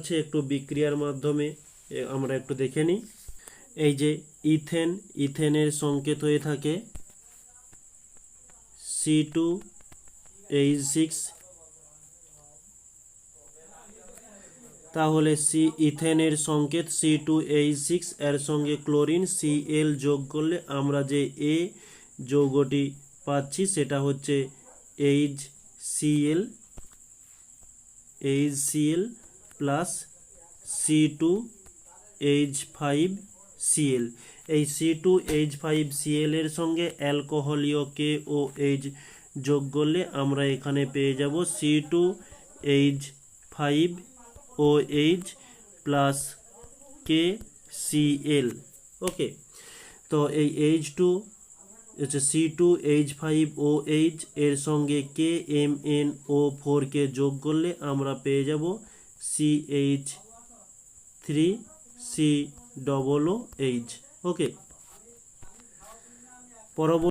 করছে একটু বিক্রিয়ার মাধ্যমে, আমরা একটু দেখে নিই। এই যে ইথেনের সংকেত হয়ে থাকে C2H6, তাহলে ইথেনের সংকেত C2H6 এর সঙ্গে ক্লোরিন Cl যোগ করলে আমরা যে এ যৌগটি পাচ্ছি সেটা হচ্ছে HCl প্লাস C2H5Cl। এই C2H5Cl এর সঙ্গে অ্যালকোহলীয় KOH যোগ করলে আমরা এখানে পেয়ে যাব C2H5OH প্লাস KCl। ওকে, তো এই H2 হচ্ছে C2H5OH এর সঙ্গে KMnO4 কে যোগ করলে আমরা পেয়ে যাব CH3COOH। ওকে, পরবর্তী